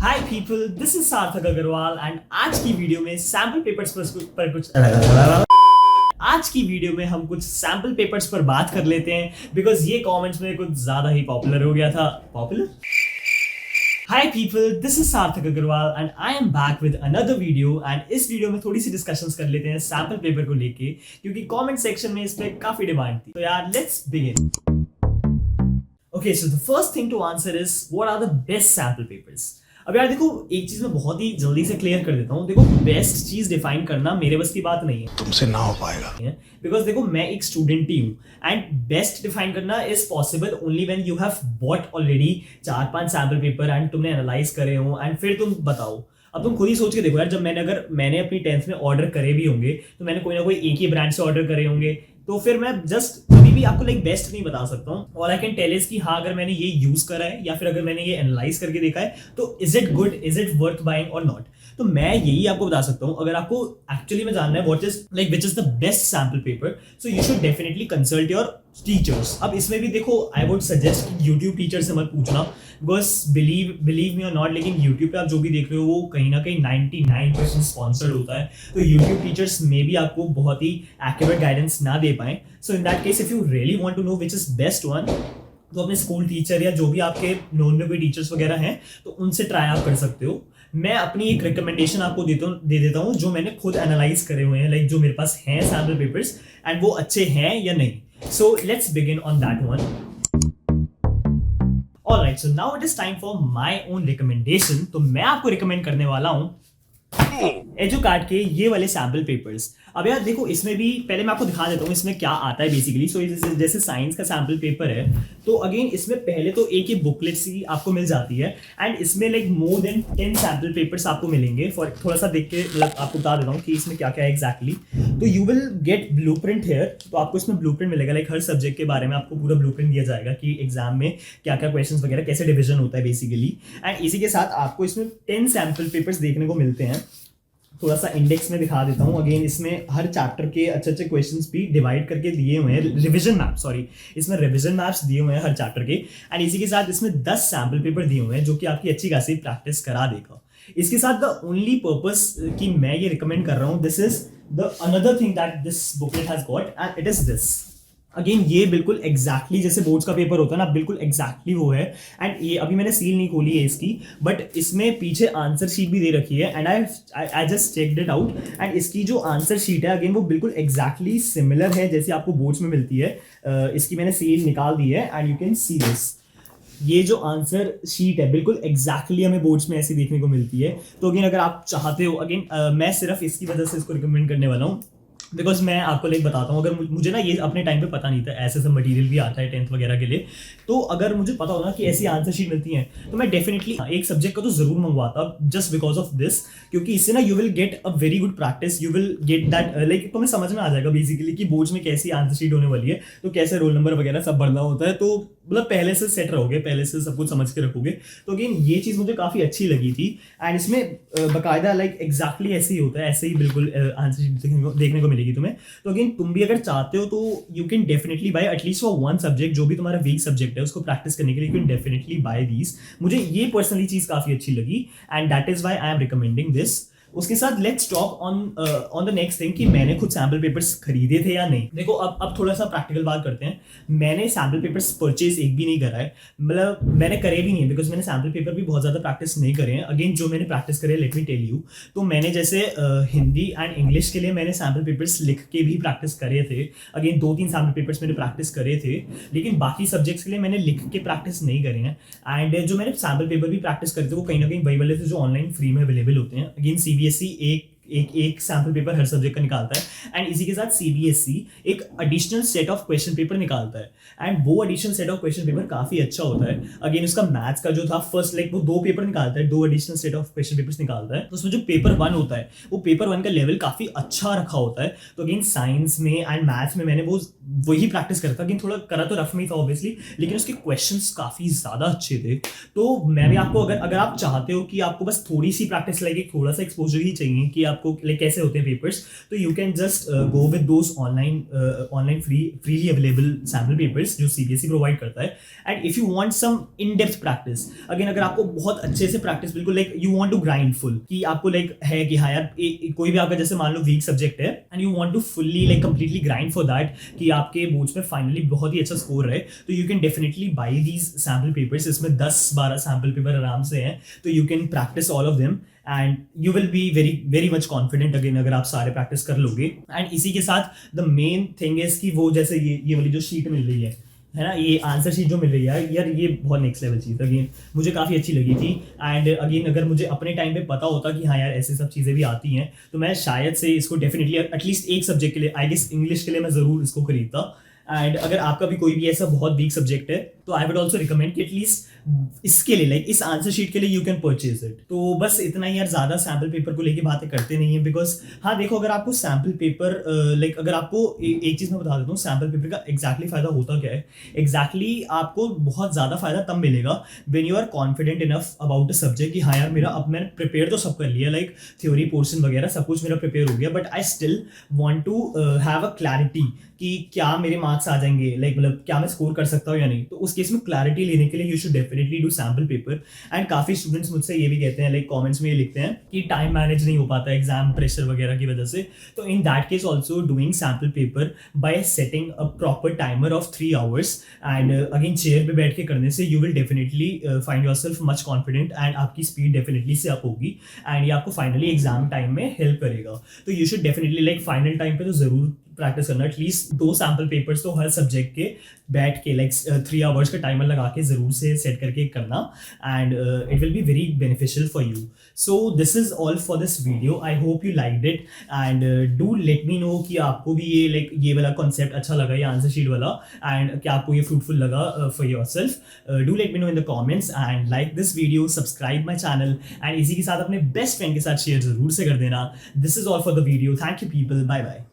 Hi people, this is Sarthak Agarwal and आज की video में सैम्पल पेपर्स पर कुछ आज की वीडियो में हम कुछ सैम्पल पेपर्स पर बात कर लेते हैं बिकॉज ये कमेंट्स में कुछ ज्यादा ही पॉपुलर हो गया था। Popular? Hi people, this is Sarthak Agarwal and I am back with another video एंड इस वीडियो में थोड़ी सी डिस्कशंस कर लेते हैं सैम्पल पेपर को लेके क्योंकि कमेंट सेक्शन में इस पे काफी डिमांड थी। तो यार let's begin. Okay, so the first thing to answer is what are the best sample papers? अब यार देखो, एक चीज मैं बहुत ही जल्दी से क्लियर कर देता हूँ। देखो, बेस्ट चीज डिफाइन करना मेरे बस की बात नहीं है, तुमसे ना हो पाएगा। बिकॉज देखो, मैं एक स्टूडेंट ही हूँ एंड बेस्ट डिफाइन करना is possible only when you have bought already 4-5 sample paper and तुमने एनालाइज करे हो एंड फिर तुम बताओ। अब तुम खुद ही सोच के देखो यार, जब मैंने अपनी 10th में ऑर्डर करे भी होंगे तो मैंने कोई ना कोई एक ही ब्रांड से ऑर्डर करे होंगे, तो फिर मैं जस्ट कभी भी आपको लाइक बेस्ट नहीं बता सकता हूँ। All I can tell is कि हाँ, अगर मैंने ये यूज करा है या फिर अगर मैंने ये एनालाइज करके देखा है तो is it good, is it worth buying और नॉट। तो मैं यही आपको बता सकता हूँ। अगर आपको एक्चुअली में जानना है what is like which is the best sample paper, so you should definitely consult your teachers. अब इसमें भी देखो, आई वुड सजेस्ट कि यूट्यूब टीचर से मत पूछना, बिकॉज बिलीव मी और नॉट, लेकिन यूट्यूब पे आप जो भी देख रहे हो वो कहीं ना कहीं 99% स्पॉन्सर्ड होता है। तो यूट्यूब टीचर्स में भी आपको बहुत ही एक्यूरेट गाइडेंस ना दे पाए। So in that case if you really want to know which is best one, तो अपने स्कूल टीचर या जो भी आपके नोन में कोई टीचर्स वगैरह हैं तो उनसे ट्राई आप कर सकते हो। मैं अपनी एक रिकमेंडेशन आपको दे देता हूँ जो मैंने खुद एनालाइज करे हुए हैं, लाइक जो मेरे पास हैं सैम्पल पेपर्स एंड वो अच्छे हैं या नहीं। So let's begin on that one. Alright, so now it is time for my own recommendation. तो मैं आपको रिकमेंड करने वाला हूँ एजुकार्ट के ये वाले सैम्पल पेपर्स। अब यार देखो, इसमें भी पहले मैं आपको दिखा देता हूँ इसमें क्या आता है बेसिकली। सो जैसे साइंस का सैम्पल पेपर है तो अगेन इसमें पहले तो एक ही बुकलेट सी आपको मिल जाती है एंड इसमें like more than 10 sample papers आपको मिलेंगे। फॉर थोड़ा सा देख के मतलब आपको बता देता हूँ कि इसमें क्या क्या है एग्जैक्टली। तो you will get blueprint here. तो आपको इसमें ब्लूप्रिंट मिलेगा, लाइक हर सब्जेक्ट के बारे में आपको पूरा ब्लूप्रिंट दिया जाएगा कि एग्जाम में क्या क्या क्वेश्चन वगैरह कैसे डिविजन होता है बेसिकली। एंड इसी के साथ आपको इसमें 10 सैम्पल पेपर्स देखने को मिलते हैं। थोड़ा सा इंडेक्स में दिखा देता हूँ। अगेन इसमें हर चैप्टर के अच्छे अच्छे क्वेश्चंस भी डिवाइड करके दिए हुए हैं, रिवीजन मैप, सॉरी इसमें रिवीजन मैप्स दिए हुए हैं हर चैप्टर के। एंड इसी के साथ इसमें 10 सैम्पल पेपर दिए हुए हैं जो कि आपकी अच्छी खासी प्रैक्टिस करा देगा। इसके साथ द ओनली पर्पस कि मैं ये रिकमेंड कर रहा हूँ, this is the another thing that this booklet has got and it is this. Again ये बिल्कुल एग्जैक्टली जैसे बोर्ड्स का पेपर होता है ना, बिल्कुल एग्जैक्टली वो है। एंड ये अभी मैंने सील नहीं खोली है इसकी, बट इसमें पीछे आंसर शीट भी दे रखी है and I just checked it out. And इसकी जो आंसर शीट है अगेन वो बिल्कुल एग्जैक्टली सिमिलर है जैसे आपको बोर्ड्स में मिलती है। इसकी मैंने सील निकाल दी है and you can see this. ये जो आंसर शीट है बिल्कुल एग्जैक्टली हमें बोर्ड्स में ऐसी देखने को मिलती है। तो अगेन अगर आप चाहते हो, अगेन मैं सिर्फ इसकी वजह से इसको रिकमेंड करने वाला हूँ बिकॉज मैं आपको लाइक बताता हूँ, अगर मुझे ना ये अपने टाइम पे पता नहीं था ऐसे सब मटेरियल भी आता है 10th वगैरह के लिए। तो अगर मुझे पता हो ना कि ऐसी आंसर शीट मिलती है तो मैं डेफिनेटली एक सब्जेक्ट का तो जरूर मंगवाता, जस्ट बिकॉज ऑफ दिस। क्योंकि इससे ना you will get a very good practice, you will get that like तुम्हें समझ में आ जाएगा बेसिकली कि बोर्ड्स में कैसी आंसर शीट होने वाली है, तो कैसे रोल नंबर वगैरह सब भरना होता है। तो मतलब पहले से सेट रहोगे, पहले से सब कुछ समझ के रखोगे। तो अगेन ये चीज़ मुझे काफ़ी अच्छी लगी थी एंड इसमें बाकायदा लाइक एग्जैक्टली ऐसे ही होता है, ऐसे ही बिल्कुल आंसर शीट देखने को मिलेगी तुम्हें। तो अगेन तुम भी अगर चाहते हो तो you can definitely bye at least for one subject, जो भी तुम्हारा वीक सब्जेक्ट है उसको प्रैक्टिस करने के लिए you can definitely buy these. मुझे ये पर्सनली चीज़ काफ़ी अच्छी लगी and that is why I am recommending this. उसके साथ let's talk on the next thing कि मैंने खुद सैम्पल पेपर्स खरीदे थे या नहीं। देखो अब थोड़ा सा प्रैक्टिकल बात करते हैं। मैंने सैम्पल पेपर्स परचेज एक भी नहीं करा है, मतलब मैंने करे भी नहीं बिकॉज मैंने सैम्पल पेपर भी बहुत ज़्यादा प्रैक्टिस नहीं करे हैं। अगेन जो मैंने प्रैक्टिस करे लेट मी टेल यू, तो मैंने जैसे हिंदी एंड इंग्लिश के लिए मैंने सैम्पल पेपर्स लिख के भी प्रैक्टिस करे थे। अगेन 2-3 सैम्पल पेपर्स मैंने प्रैक्टिस करे थे, लेकिन बाकी सब्जेक्ट्स के लिए मैंने लिख के प्रैक्टिस नहीं करे हैं। एंड जो मैंने सैम्पल पेपर भी प्रैक्टिस करे थे वो कहीं ना कहीं वही वाले थे जो ऑनलाइन फ्री में अवेलेबल होते हैं। अगेन CBSE एक सैम्पल पेपर हर सब्जेक्ट का निकालता है एंड इसी के साथ CBSE एक additional set of question paper निकालता है एंड वो additional set of question paper काफी अच्छा होता है। अगेन उसका मैथ्स का जो था फर्स्ट लाइक वो 2 पेपर निकालता है, 2 additional set of question papers निकालता है। तो उसमें जो पेपर 1 होता है वो पेपर 1 का लेवल काफी अच्छा रखा होता है। तो अगेन साइंस में एंड मैथ्स में मैंने वही प्रैक्टिस करा था। अगेन थोड़ा करा तो रफ में था ऑब्वियसली, लेकिन उसके क्वेश्चंस काफी ज्यादा अच्छे थे। तो मैं भी आपको अगर आप चाहते हो कि आपको बस थोड़ी सी प्रैक्टिस लगे, थोड़ा सा एक्सपोजर ही चाहिए कि आप आपको लाइक कैसे होते हैं पेपर्स, तो you can just go with those online freely available sample papers जो CBSE प्रोवाइड करता है. And if you want some in depth practice, again अगर आपको बहुत अच्छे से प्रैक्टिस बिल्कुल like you want to grind full, कि आपको लाइक है कि हाँ यार कोई भी आपका जैसे मान लो वीक सब्जेक्ट है and you want to fully like completely grind for that कि आपके बोर्ड्स में फाइनली बहुत ही अच्छा स्कोर रहे, तो you can definitely by these sample papers. इसमें 10-12 सैम्पल पेपर आराम से हैं, तो you can practice all of them and you will be very very much confident again अगर आप सारे प्रैक्टिस कर लोगे. एंड इसी के साथ द मेन थिंग इज कि वो जैसे ये वाली जो शीट मिल रही है ना, ये आंसर शीट जो मिल रही है यार, ये बहुत नेक्स्ट लेवल चीज़ अगेन मुझे काफ़ी अच्छी लगी थी. एंड अगेन अगर मुझे अपने टाइम पे पता होता कि हाँ यार ऐसे सब चीज़ें भी आती हैं, तो मैं शायद से इसको डेफिनेटली एटलीस्ट एक सब्जेक्ट के लिए, आई गेस इंग्लिश के लिए मैं ज़रूर इसको खरीदता. एंड अगर आपका भी कोई भी ऐसा बहुत वीक सब्जेक्ट है, तो आई वुड ऑल्सो रिकमेंड कि एटलीस्ट इसके लिए लाइक इस आंसर शीट के लिए यू कैन परचेज इट. तो बस इतना ही यार, ज़्यादा सैम्पल पेपर को लेके बातें करते नहीं है, बिकॉज हाँ देखो अगर आपको सैम्पल पेपर लाइक अगर आपको एक चीज़ मैं बता देता हूँ, सैम्पल पेपर का एग्जैक्टली फ़ायदा होता क्या है. एग्जैक्टली आपको बहुत ज़्यादा फ़ायदा तब मिलेगा when you are confident enough about the subject कि हाँ यार मेरा अब मैंने प्रिपेयर तो सब कर लिया, लाइक थ्योरी पोर्शन वगैरह सब कुछ मेरा प्रिपेयर हो गया, but I still want to have a clarity कि क्या मेरे मार्क्स आ जाएंगे, लाइक मतलब क्या मैं स्कोर कर सकता हूँ या नहीं. तो उस केस में क्लैरिटी लेने के लिए you should definitely do sample paper. And काफ़ी स्टूडेंट्स मुझसे ये भी कहते हैं, लाइक कमेंट्स में ये लिखते हैं कि टाइम मैनेज नहीं हो पाता एग्जाम प्रेशर वगैरह की वजह से. तो इन that case also doing sample paper bye setting a proper timer of 3 hours and again chair पे बैठ के करने से you will definitely find your self much confident and आपकी स्पीड डेफिनेटली से अप होगी एंड ये आपको फाइनली एग्जाम टाइम में हेल्प करेगा. तो you should definitely like final time पे तो ज़रूर प्रैक्टिस करना, एटलीस्ट 2 सैम्पल पेपर्स तो हर सब्जेक्ट के बैठ के लाइक 3 hours का टाइमर लगा के ज़रूर से सेट करके करना and it will be very beneficial for you. So this is all for this video. I hope you liked it and do let me know कि आपको भी ये लाइक ये वाला कॉन्सेप्ट अच्छा लगा, ये आंसर शीट वाला, एंड क्या आपको ये फ्रूटफुल लगा for your self. Do let me know in the comments and like this video, subscribe my channel and इसी के साथ अपने बेस्ट फ्रेंड के साथ शेयर ज़रूर से कर देना. This is all for the video. Thank you people, bye bye.